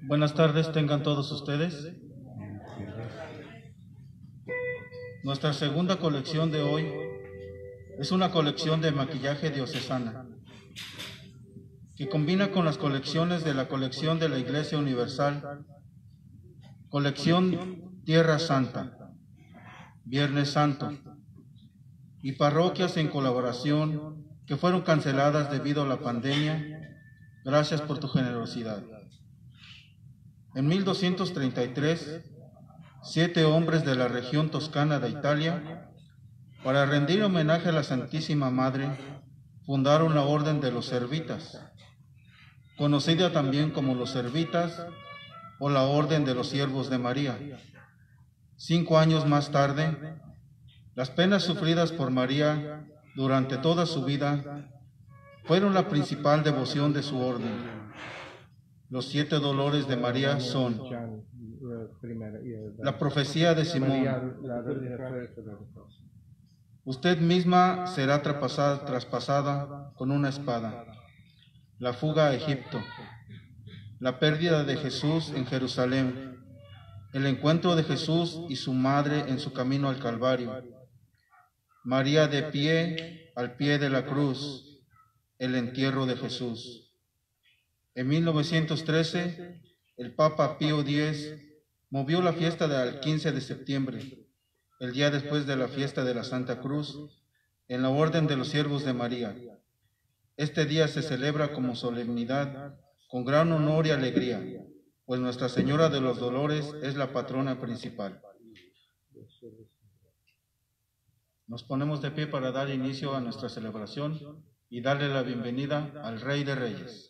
Buenas tardes, tengan todos ustedes. Nuestra segunda colección de hoy es una colección de maquillaje diocesana que combina con las colecciones de la colección de la Iglesia Universal, colección Tierra Santa, Viernes Santo y parroquias en colaboración que fueron canceladas debido a la pandemia. Gracias por tu generosidad. En 1233, 7 hombres de la región toscana de Italia, para rendir homenaje a la Santísima Madre, fundaron la Orden de los Servitas, conocida también como los Servitas o la Orden de los Siervos de María. 5 años más tarde, las penas sufridas por María durante toda su vida fueron la principal devoción de su orden. Los 7 dolores de María son la profecía de Simón: usted misma será traspasada con una espada; la fuga a Egipto; la pérdida de Jesús en Jerusalén; el encuentro de Jesús y su madre en su camino al Calvario; María de pie al pie de la cruz; el entierro de Jesús. En 1913, el Papa Pío X movió la fiesta al 15 de septiembre, el día después de la fiesta de la Santa Cruz, en la Orden de los Siervos de María. Este día se celebra como solemnidad, con gran honor y alegría, pues Nuestra Señora de los Dolores es la patrona principal. Nos ponemos de pie para dar inicio a nuestra celebración y darle la bienvenida al Rey de Reyes.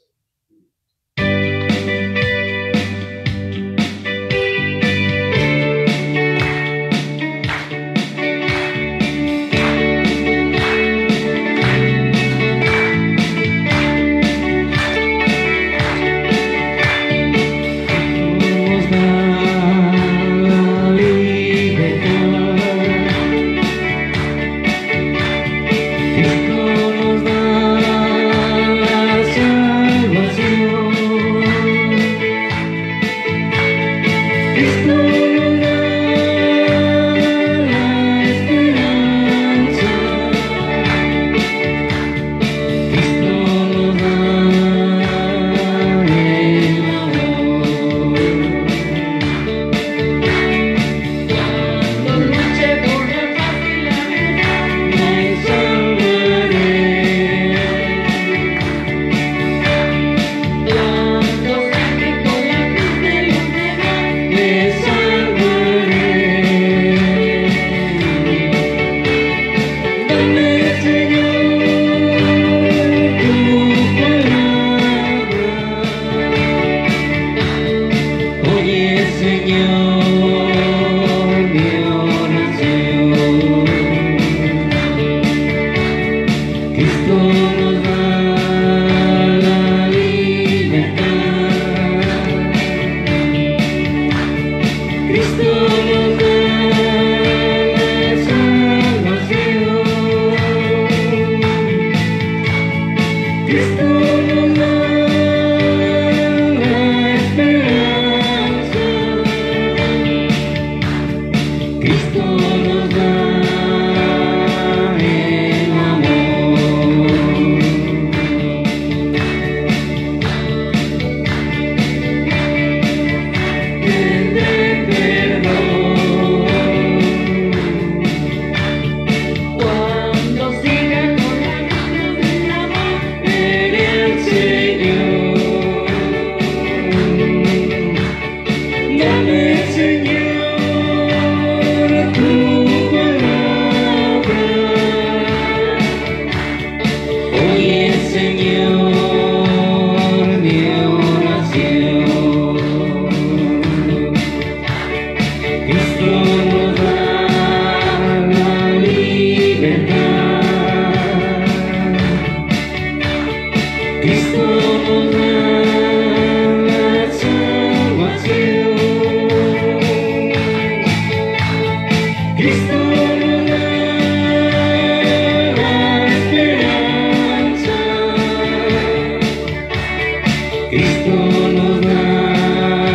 Cristo nos da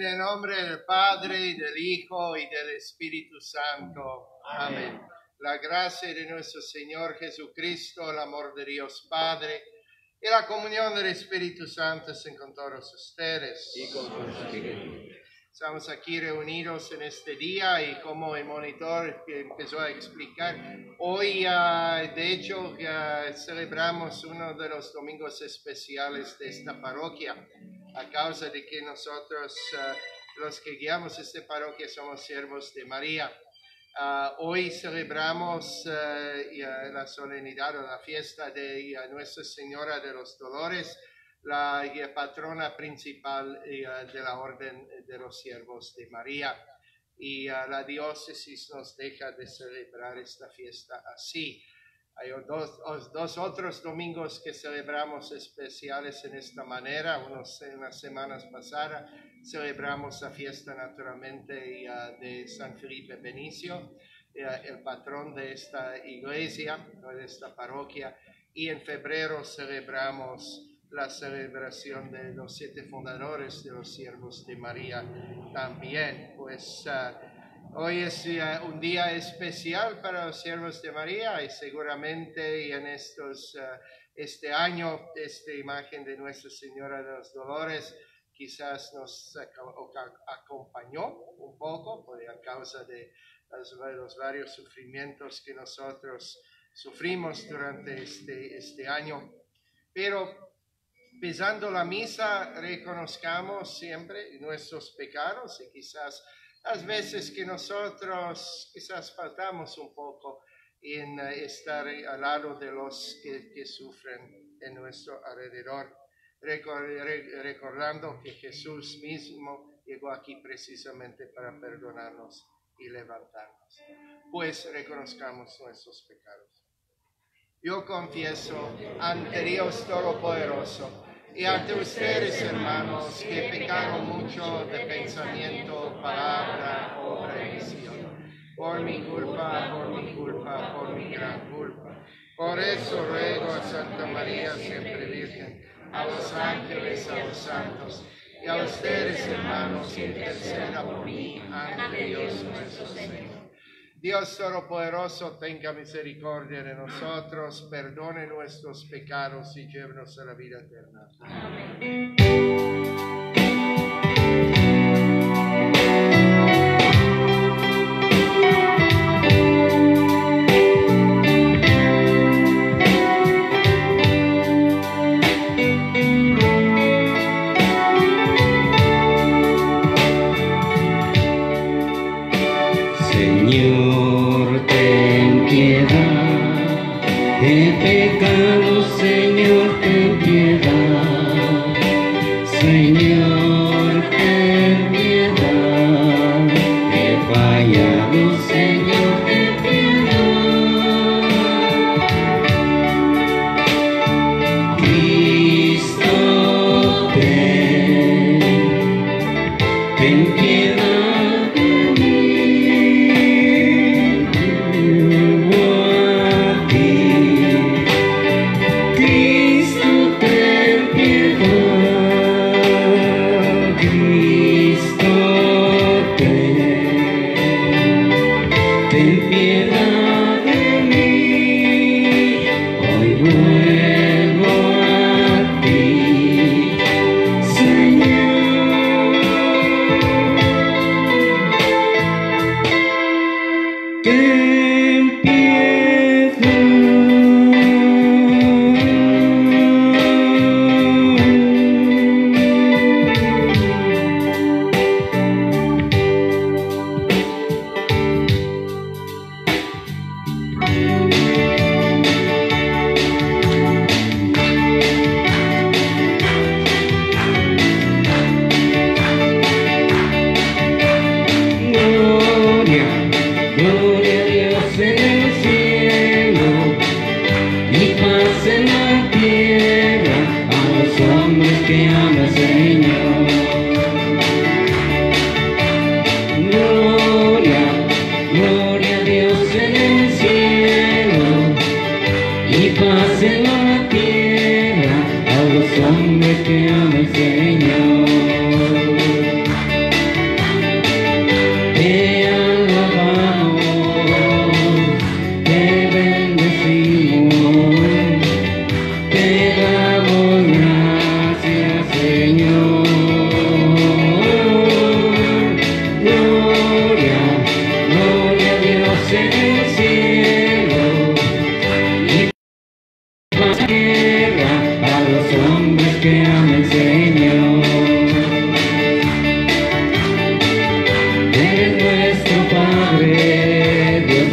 En el nombre del Padre, y del Hijo, y del Espíritu Santo. Amén. La gracia de nuestro Señor Jesucristo, el amor de Dios Padre, y la comunión del Espíritu Santo estén con todos ustedes. Y con tu espíritu. Estamos aquí reunidos en este día y como el monitor que empezó a explicar, hoy de hecho celebramos uno de los domingos especiales de esta parroquia, a causa de que nosotros, los que guiamos esta parroquia, somos siervos de María. Hoy celebramos la solemnidad o la fiesta de Nuestra Señora de los Dolores, la patrona principal de la Orden de los Siervos de María. Y la diócesis nos deja de celebrar esta fiesta así. Hay dos otros domingos que celebramos especiales en esta manera. Unas semanas pasadas celebramos la fiesta naturalmente de San Felipe Benicio, el patrón de esta iglesia, de esta parroquia. Y en febrero celebramos la celebración de los 7 fundadores de los Siervos de María también. Pues hoy es un día especial para los Siervos de María y seguramente en este año esta imagen de Nuestra Señora de los Dolores quizás nos acompañó un poco a causa de los varios sufrimientos que nosotros sufrimos durante este año. Pero pisando la misa, reconozcamos siempre nuestros pecados y quizás las veces que nosotros quizás faltamos un poco en estar al lado de los que sufren en nuestro alrededor, recordando que Jesús mismo llegó aquí precisamente para perdonarnos y levantarnos. Pues reconozcamos nuestros pecados. Yo confieso ante Dios Todopoderoso y ante ustedes, hermanos, que he pecado mucho de pensamiento, palabra, obra y visión. Por mi culpa, por mi gran culpa. Por eso ruego a Santa María, siempre Virgen, a los ángeles, a los santos, y a ustedes, hermanos, interceda por mí ante Dios nuestro Señor. Dios Todopoderoso, tenga misericordia de nosotros, perdone nuestros pecados y llévenos a la vida eterna. Amén. Señor, ten piedad, he pecado, Señor, ten piedad. Señor, ten piedad, he fallado, Señor, ten piedad. Cristo, ten piedad.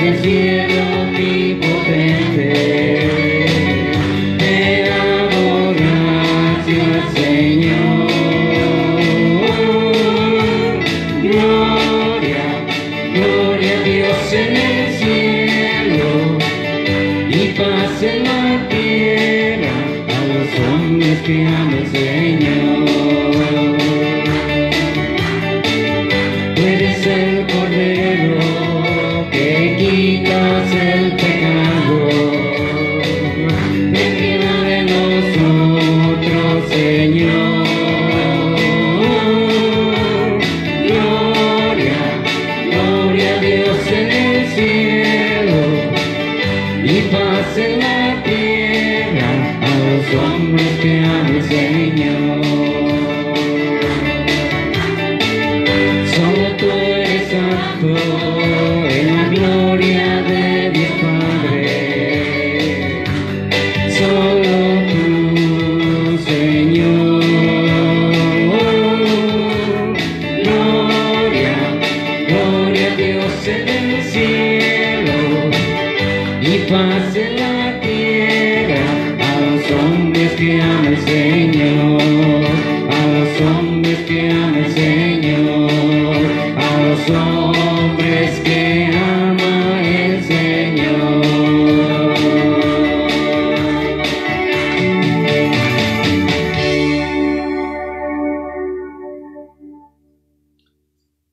el cielo omnipotente, te damos gracias, Señor. Gloria, gloria a Dios en el cielo y paz en la tierra a los hombres que aman al Señor. Tú eres el Cordero que quitas el pecado, ten piedad de nosotros, Señor. Gloria, gloria a Dios en el cielo y paz en la tierra a los hombres que aman al Señor. Solo tú eres santo en la gloria de Dios Padre. Solo tú, Señor. Gloria, gloria a Dios en el cielo y paz en la tierra a los hombres que aman al Señor, a los hombres que aman al Señor, a los hombres que ama el Señor.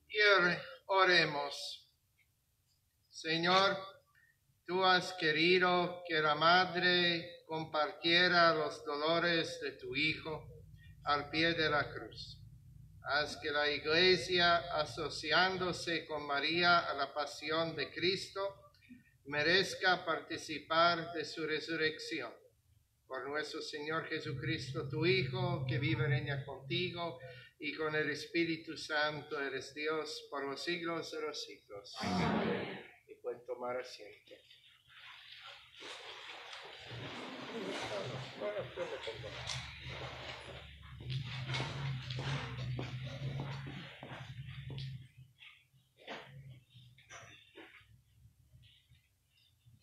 Y oremos. Señor, tú has querido que la madre compartiera los dolores de tu Hijo al pie de la cruz. Haz que la Iglesia, asociándose con María a la pasión de Cristo, merezca participar de su resurrección. Por nuestro Señor Jesucristo, tu Hijo, que vive y reina contigo y con el Espíritu Santo, eres Dios por los siglos de los siglos. Amén. Y pueden tomar asiento.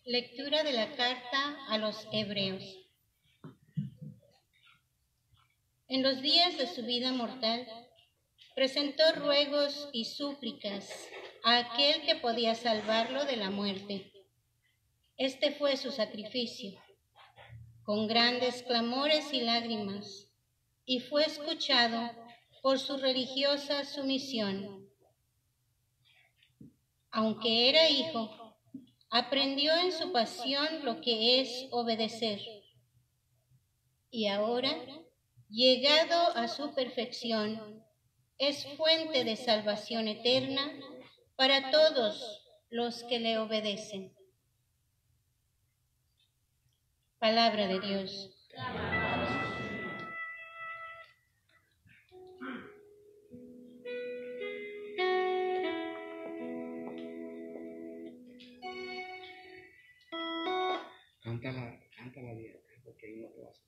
Lectura de la carta a los Hebreos. En los días de su vida mortal, presentó ruegos y súplicas a aquel que podía salvarlo de la muerte. Este fue su sacrificio, con grandes clamores y lágrimas, y fue escuchado por su religiosa sumisión. Aunque era hijo, aprendió en su pasión lo que es obedecer. Y ahora, llegado a su perfección, es fuente de salvación eterna para todos los que le obedecen. Palabra de Dios. Cántala bien, porque ahí no te vas a...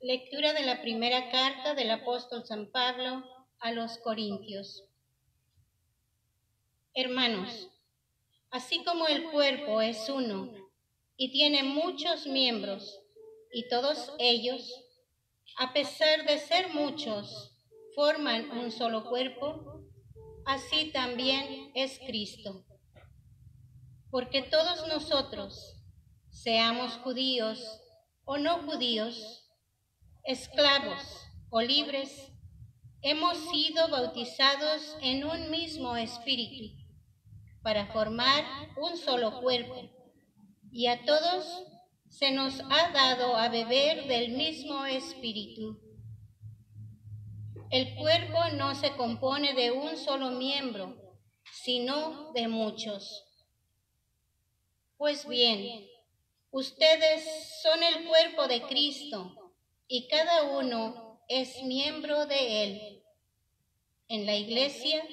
Lectura de la primera carta del apóstol San Pablo a los Corintios. Hermanos, así como el cuerpo es uno y tiene muchos miembros, y todos ellos, a pesar de ser muchos, forman un solo cuerpo, así también es Cristo. Porque todos nosotros, seamos judíos o no judíos, esclavos o libres, hemos sido bautizados en un mismo espíritu para formar un solo cuerpo, y a todos se nos ha dado a beber del mismo espíritu. El cuerpo no se compone de un solo miembro, sino de muchos. Pues bien, ustedes son el cuerpo de Cristo, y cada uno es miembro de él. En la Iglesia,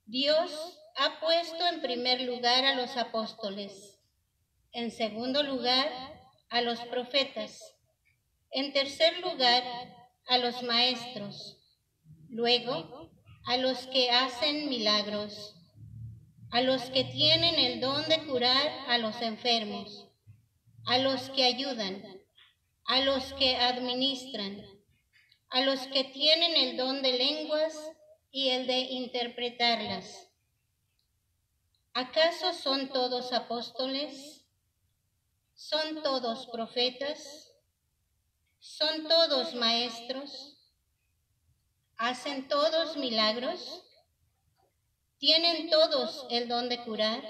Dios ha puesto en primer lugar a los apóstoles, en segundo lugar a los profetas, en tercer lugar a los maestros, luego a los que hacen milagros, a los que tienen el don de curar a los enfermos, a los que ayudan, a los que administran, a los que tienen el don de lenguas y el de interpretarlas. ¿Acaso son todos apóstoles? ¿Son todos profetas? ¿Son todos maestros? ¿Hacen todos milagros? ¿Tienen todos el don de curar?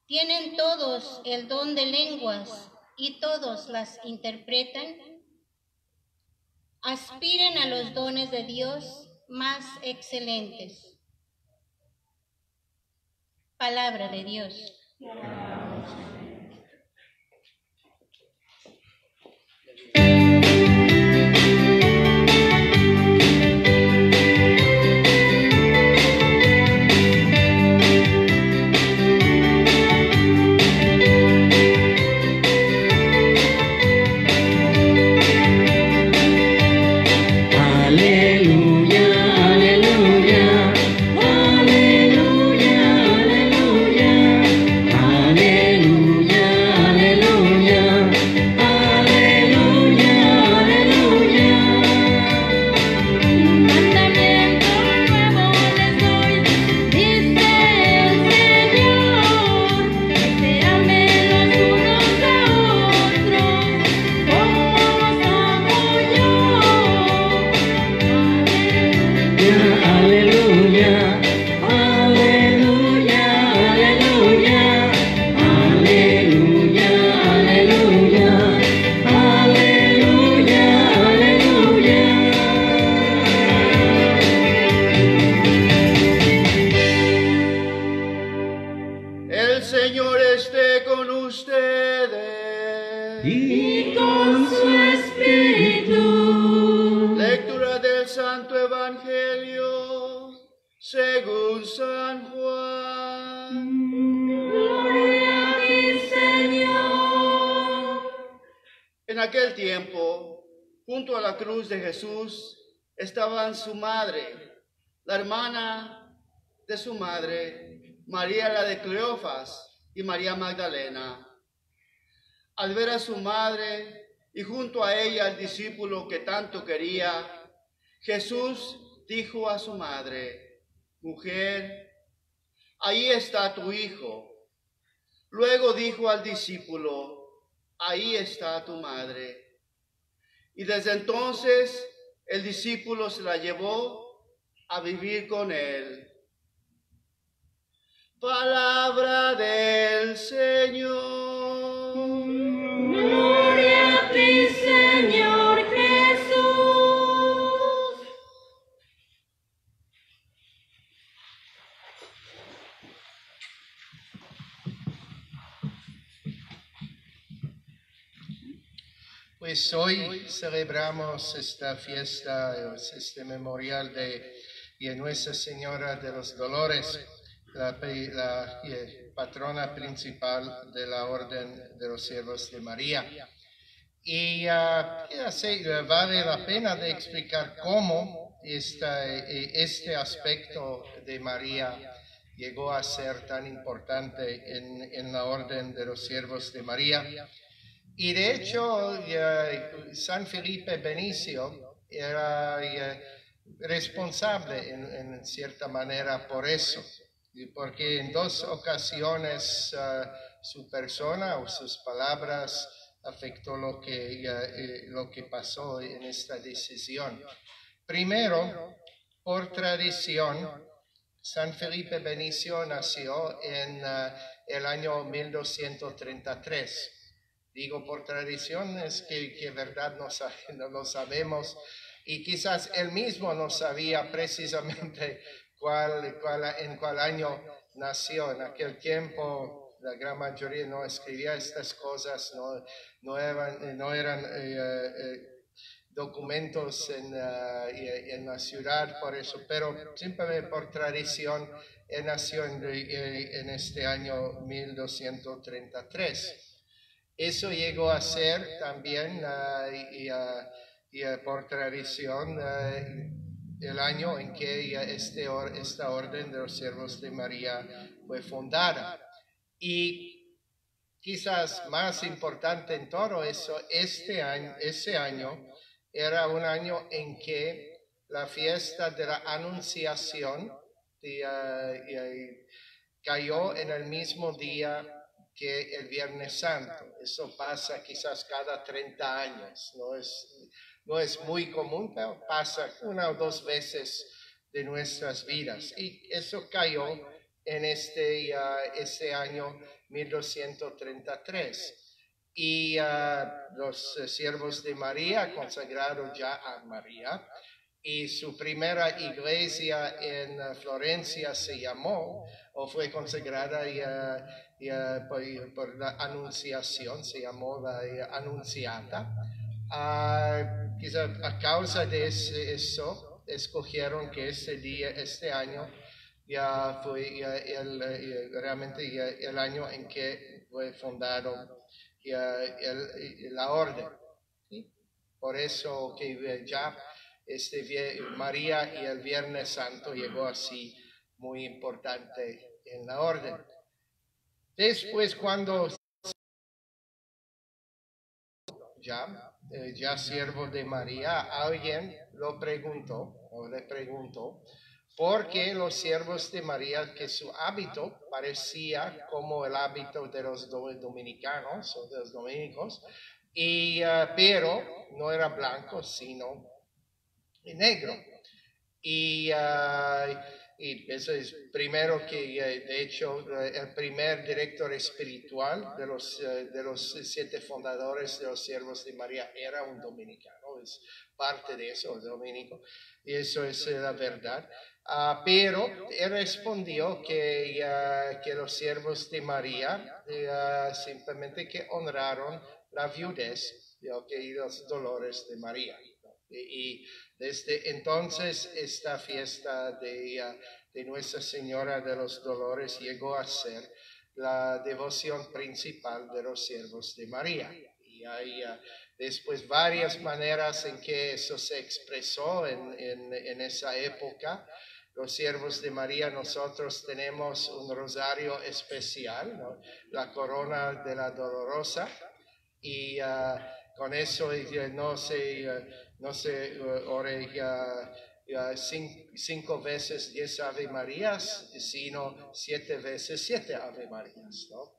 ¿Tienen todos el don de lenguas y todos las interpretan? Aspiren a los dones de Dios más excelentes. Palabra de Dios. En aquel tiempo, junto a la cruz de Jesús, estaban su madre, la hermana de su madre, María la de Cleofas y María Magdalena. Al ver a su madre y junto a ella al discípulo que tanto quería, Jesús dijo a su madre: «Mujer, ahí está tu hijo». Luego dijo al discípulo: «Ahí está tu madre». Y desde entonces el discípulo se la llevó a vivir con él. Palabra del Señor. Gloria a ti, Señor Jesús. Pues hoy celebramos esta fiesta, este memorial de Nuestra Señora de los Dolores, la patrona principal de la Orden de los Siervos de María. Y vale la pena de explicar cómo este aspecto de María llegó a ser tan importante en la orden de los siervos de María. Y de hecho, San Felipe Benicio era responsable en cierta manera por eso, porque en 2 ocasiones su persona o sus palabras afectó lo que pasó en esta decisión. Primero, por tradición, San Felipe Benicio nació en el año 1233. Digo por tradición, es que verdad no lo sabemos, y quizás él mismo no sabía precisamente en cuál año nació. En aquel tiempo la gran mayoría no escribía estas cosas, no eran documentos en la ciudad, por eso, pero simplemente por tradición, él nació en este año 1233. Eso llegó a ser también, por tradición, el año en que esta orden de los siervos de María fue fundada. Y quizás más importante en todo eso, ese año era un año en que la fiesta de la Anunciación cayó en el mismo día que el Viernes Santo. Eso pasa quizás cada 30 años. No es muy común, pero pasa 1 o 2 veces de nuestras vidas. Y eso cayó en este año 1233. Y los siervos de María consagraron ya a María. Y su primera iglesia en Florencia se llamó, o fue consagrada por la Anunciación, se llamó la Anunciata. Quizá a causa de eso, escogieron que este año ya fue realmente el año en que fue fundado la orden. ¿Sí? Por eso que ya María y el Viernes Santo llegó así muy importante en la orden. Después, cuando ya siervo de María, alguien le preguntó, ¿por qué los siervos de María, que su hábito parecía como el hábito de los dominicanos o de los dominicos, pero no era blanco, sino negro? Y eso es primero que, de hecho, el primer director espiritual de los 7 fundadores de los siervos de María era un dominicano, es parte de eso, dominico, y eso es la verdad. Pero él respondió que los siervos de María simplemente que honraron la viudez y los dolores de María. Y desde entonces esta fiesta de Nuestra Señora de los Dolores llegó a ser la devoción principal de los siervos de María. Y hay después varias maneras en que eso se expresó en esa época. Los siervos de María, nosotros tenemos un rosario especial, ¿no? La corona de la Dolorosa, y con eso no se ore 5 veces 10 Ave Marías, sino 7 veces 7 Ave Marías, ¿no?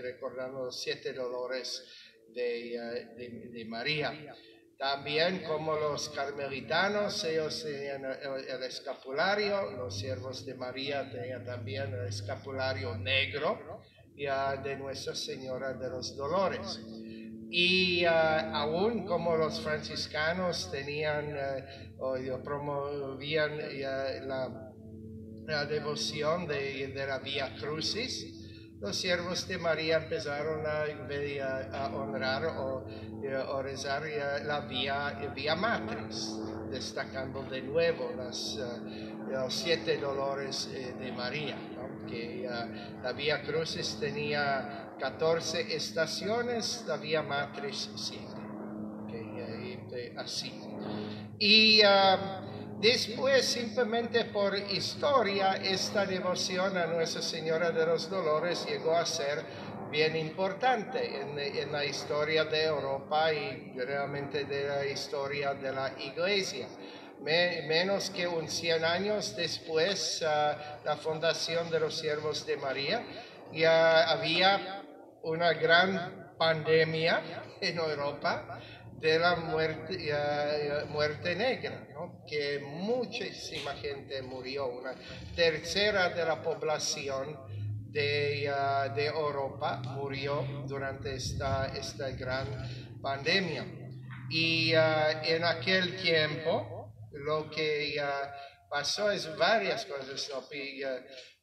Recordando los 7 dolores de María. También como los carmelitanos, ellos tenían el escapulario, los siervos de María tenían también el escapulario negro de Nuestra Señora de los Dolores. Y aún como los franciscanos tenían promovían la devoción de la Vía Crucis, los siervos de María empezaron a honrar o rezar la Vía Matriz, destacando de nuevo los 7 dolores de María, ¿no? Que la Vía Crucis tenía 14 estaciones, la Vía Matriz 7. así. Y después, simplemente por historia, esta devoción a Nuestra Señora de los Dolores llegó a ser bien importante en la historia de Europa y realmente de la historia de la Iglesia. Menos que 100 años después la fundación de los Siervos de María, ya había una gran pandemia en Europa de la muerte negra, ¿no? Que muchísima gente murió, una tercera de la población de Europa murió durante esta gran pandemia. Y en aquel tiempo lo que pasó es varias cosas, ¿no?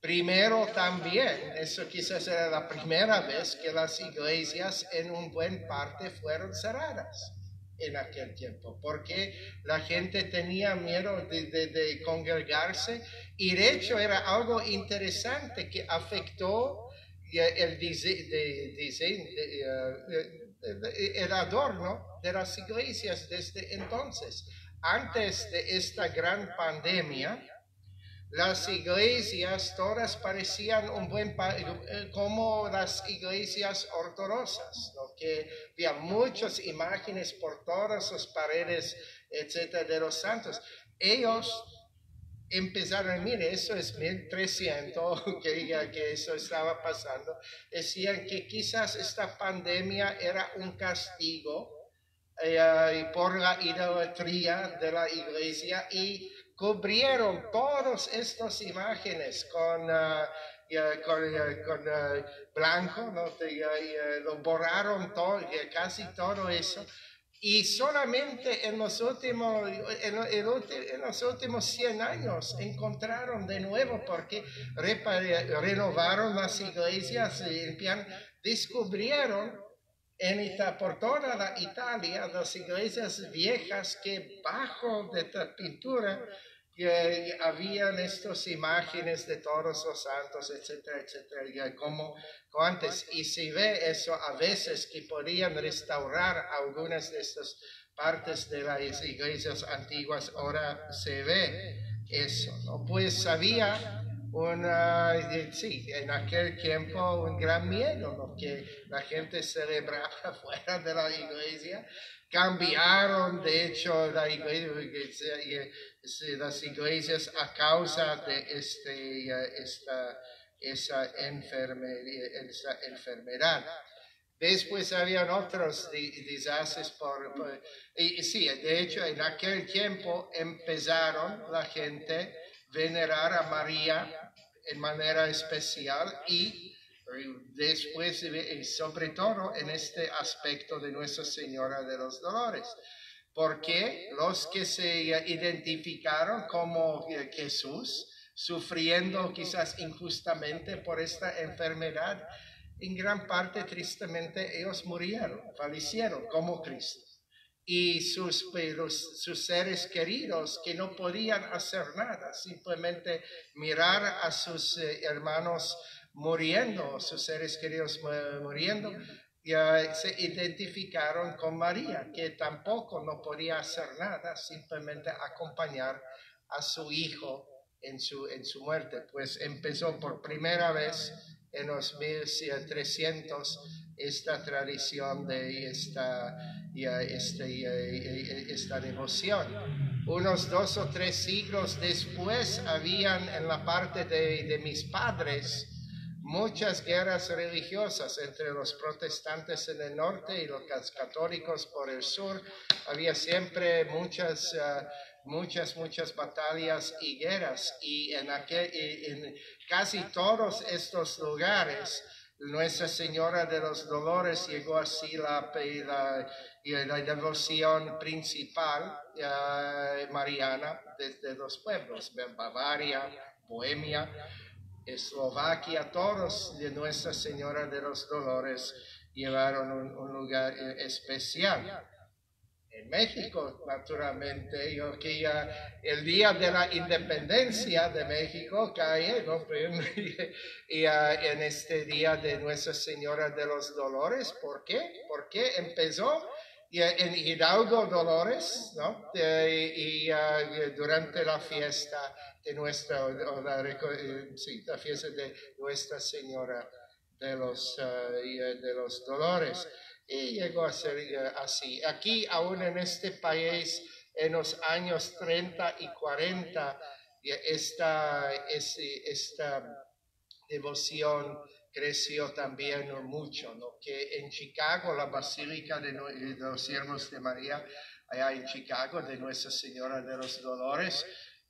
Primero también, eso quizás era la primera vez que las iglesias en un buen parte fueron cerradas en aquel tiempo, porque la gente tenía miedo de congregarse, y de hecho era algo interesante que afectó el adorno de las iglesias desde entonces. Antes de esta gran pandemia, las iglesias todas parecían como las iglesias ortodoxas, ¿no? Que había muchas imágenes por todas las paredes, etcétera, de los santos. Ellos empezaron, mire, eso es 1300, que eso estaba pasando. Decían que quizás esta pandemia era un castigo por la idolatría de la iglesia, y cubrieron todas estas imágenes con blanco, ¿no? Lo borraron todo, casi todo eso. Y solamente en los últimos 100 años encontraron de nuevo, porque renovaron las iglesias, descubrieron por toda la Italia las iglesias viejas que bajo de esta pintura habían estas imágenes de todos los santos, etcétera, etcétera, como antes. Y se ve eso a veces, que podían restaurar algunas de estas partes de las iglesias antiguas. Ahora se ve eso, ¿no? Pues había en aquel tiempo un gran miedo, ¿no? Que la gente celebraba fuera de la iglesia. Cambiaron, de hecho, las iglesias a causa de esa enfermedad. Después habían otros desastres de hecho, en aquel tiempo empezaron la gente venerar a María en manera especial, y después, sobre todo en este aspecto de Nuestra Señora de los Dolores, porque los que se identificaron como Jesús, sufriendo quizás injustamente por esta enfermedad, en gran parte, tristemente, ellos murieron, fallecieron como Cristo. Y sus seres queridos, que no podían hacer nada, simplemente mirar a sus hermanos muriendo, sus seres queridos muriendo, se identificaron con María, que tampoco no podía hacer nada, simplemente acompañar a su hijo en su muerte. Pues empezó por primera vez en los 1300 esta tradición de esta devoción. Unos 2 o 3 siglos después habían en la parte de mis padres muchas guerras religiosas entre los protestantes en el norte y los católicos por el sur. Había siempre muchas batallas y guerras, y en casi todos estos lugares Nuestra Señora de los Dolores llegó así la devoción principal mariana desde los pueblos, Bavaria, Bohemia, Eslovaquia. Todos de Nuestra Señora de los Dolores llevaron un lugar especial. En México, naturalmente, el día de la independencia de México cae, ¿no? Y en este día de Nuestra Señora de los Dolores. ¿Por qué? Porque empezó en Hidalgo Dolores, ¿no? Durante la fiesta de la fiesta de Nuestra Señora de los Dolores. Y llegó a ser así. Aquí, aún en este país, en los años 30 y 40, esta devoción creció también mucho, ¿no? Que en Chicago, la Basílica de los Siervos de María, allá en Chicago, de Nuestra Señora de los Dolores,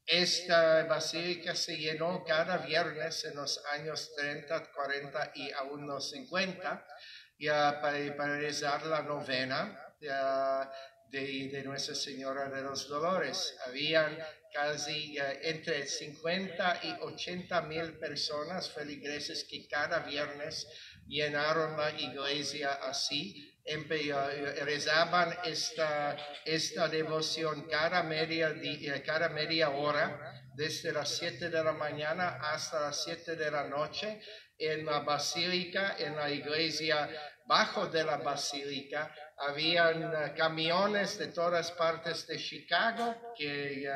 esta basílica se llenó cada viernes en los años 30, 40 y aún los 50 para rezar la novena de Nuestra Señora de los Dolores. Habían casi entre 50 y 80 mil personas, feligreses, que cada viernes llenaron la iglesia así. Rezaban esta devoción cada media hora, desde las 7 de la mañana hasta las 7 de la noche, en la basílica, en la iglesia. Bajo de la basílica habían camiones de todas partes de Chicago que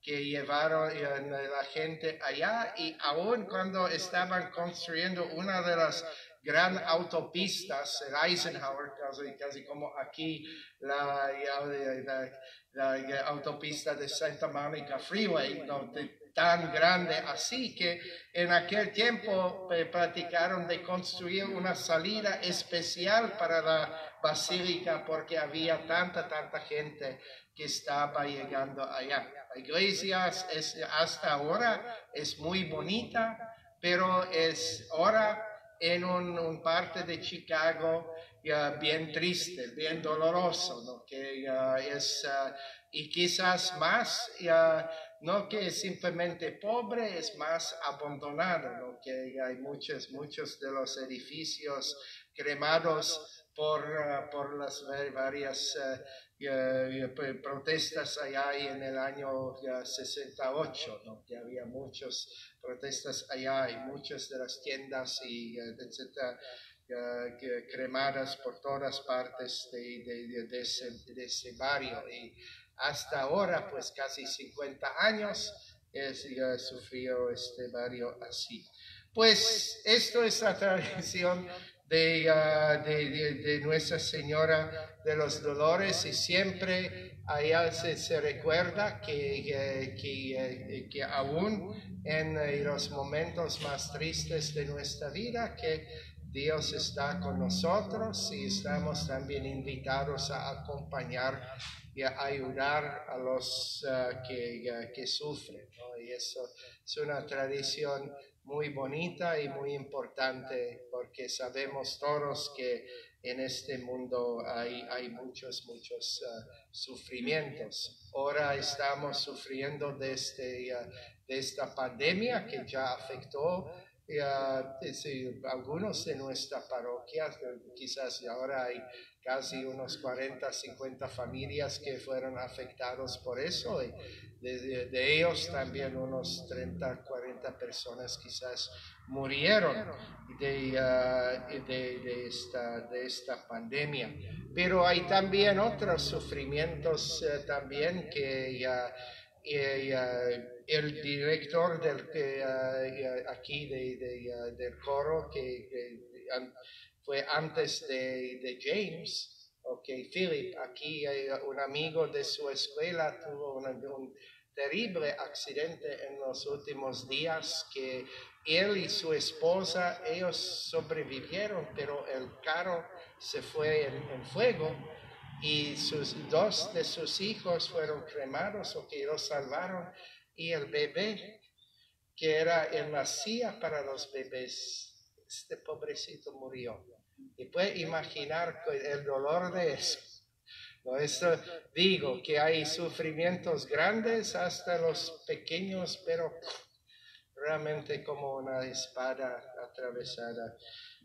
llevaron la gente allá, y aún cuando estaban construyendo una de las gran autopistas, el Eisenhower, casi como aquí la autopista de Santa Monica Freeway, ¿no? Tan grande así que en aquel tiempo platicaron de construir una salida especial para la basílica porque había tanta gente que estaba llegando allá. La iglesia hasta ahora es muy bonita, pero es ahora en un parte de Chicago bien triste, bien doloroso, ¿no? Y quizás más, no que es simplemente pobre, es más abandonado, ¿no? Que hay muchos de los edificios cremados por las varias protestas allá en el año 68, ¿no? Que había muchas protestas allá y muchas de las tiendas y etcétera, cremadas por todas partes de ese barrio. Y hasta ahora, pues casi 50 años, sufrió este barrio así. Pues esto es la tradición de Nuestra Señora de los Dolores, y siempre allá se recuerda que aún en los momentos más tristes de nuestra vida, que Dios está con nosotros, y estamos también invitados a acompañar y a ayudar a los que sufren, ¿no? Y eso es una tradición muy bonita y muy importante, porque sabemos todos que en este mundo hay muchos sufrimientos. Ahora estamos sufriendo de esta pandemia que ya afectó algunos de nuestra parroquia. Quizás ahora hay casi unos 40, 50 familias que fueron afectados por eso, y de ellos también unos 30, 40 personas quizás murieron de esta pandemia. Pero hay también otros sufrimientos también que el director aquí del coro, que fue antes de James, Philip, aquí un amigo de su escuela tuvo un terrible accidente en los últimos días, que él y su esposa, ellos sobrevivieron, pero el carro se fue en fuego, y dos de sus hijos fueron cremados, los salvaron, y el bebé que era en la silla para los bebés, este pobrecito murió. Y puede imaginar el dolor de eso. Por eso digo que hay sufrimientos grandes hasta los pequeños, pero realmente como una espada atravesada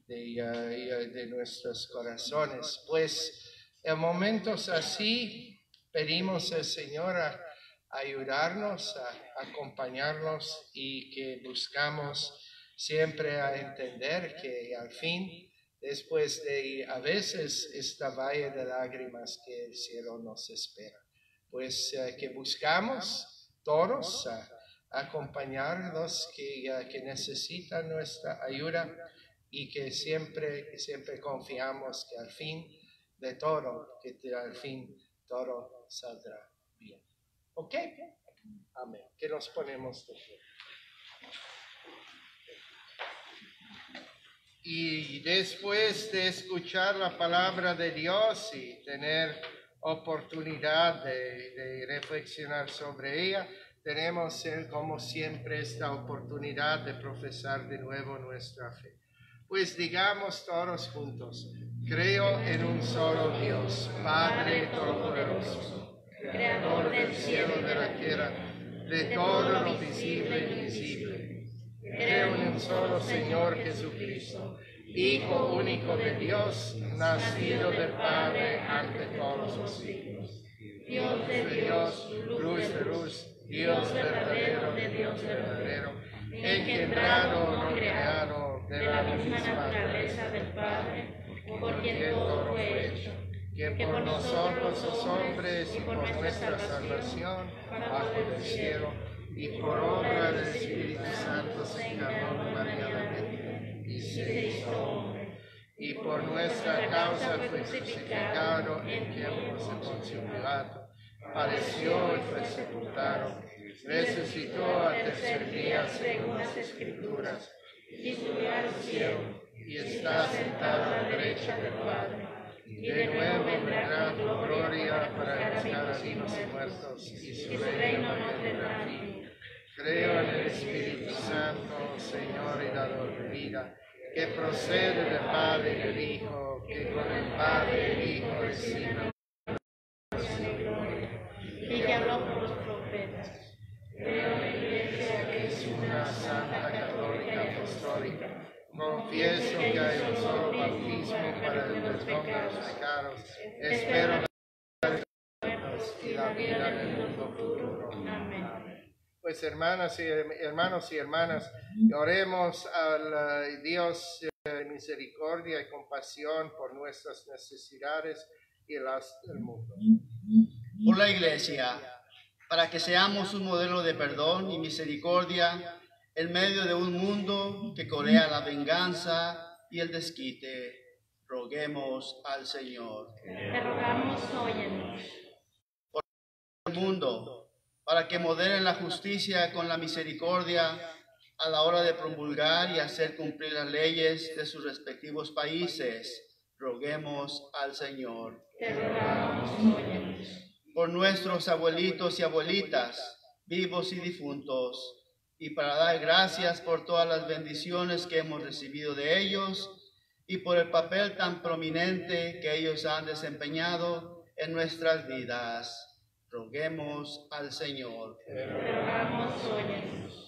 de nuestros corazones. Pues en momentos así pedimos al Señor a ayudarnos, a acompañarnos, y que buscamos siempre a entender que al fin después de a veces esta valle de lágrimas que el cielo nos espera. Pues que buscamos todos acompañar a los que necesitan nuestra ayuda y que siempre confiamos que al fin de todo, al fin todo saldrá bien. ¿Ok? Amén. Que nos ponemos de pie. Y después de escuchar la palabra de Dios y tener oportunidad de reflexionar sobre ella, tenemos como siempre esta oportunidad de profesar de nuevo nuestra fe. Pues digamos todos juntos: creo en un solo Dios, Padre Todopoderoso, Creador del cielo y de la tierra, de todo lo visible e invisible. Creo en un solo Señor Jesucristo, Hijo único de Dios, nacido del Padre ante todos los siglos. Dios de Dios, luz de luz, Dios verdadero de Dios verdadero, engendrado, no creado, de la misma naturaleza del Padre, por quien todo fue hecho, que por nosotros los hombres y por nuestra salvación bajo del cielo, y por obra del Espíritu Santo se encarnó en María la Virgen y se hizo hombre, y por nuestra causa fue crucificado en tiempos de Poncio Pilato, padeció y fue sepultado, resucitó al tercer día según las Escrituras, y subió al cielo, y está sentado a la derecha del Padre, y de nuevo vendrá con gloria para juzgar a vivos y muertos, y su reino no tendrá fin. Creo en el Espíritu Santo, Señor y dador de vida, que procede del Padre y del Hijo, que con el Padre y el Hijo reciben gloria, y que habló por los profetas. Creo en la Iglesia, que es una santa, católica, apostólica. Confieso que hay un solo bautismo para el perdón de los pecados. Espero la y la vida del mundo futuro. Amén. Pues hermanos y hermanas, oremos al Dios de misericordia y compasión por nuestras necesidades y las del mundo. Por la Iglesia, para que seamos un modelo de perdón y misericordia en medio de un mundo que colea la venganza y el desquite, roguemos al Señor. Te rogamos, óyenos. Por el mundo, para que moderen la justicia con la misericordia a la hora de promulgar y hacer cumplir las leyes de sus respectivos países, roguemos al Señor. Te rogamos, óyenos. Por nuestros abuelitos y abuelitas, vivos y difuntos, y para dar gracias por todas las bendiciones que hemos recibido de ellos y por el papel tan prominente que ellos han desempeñado en nuestras vidas. Roguemos al Señor. Te rogamos, óyenos.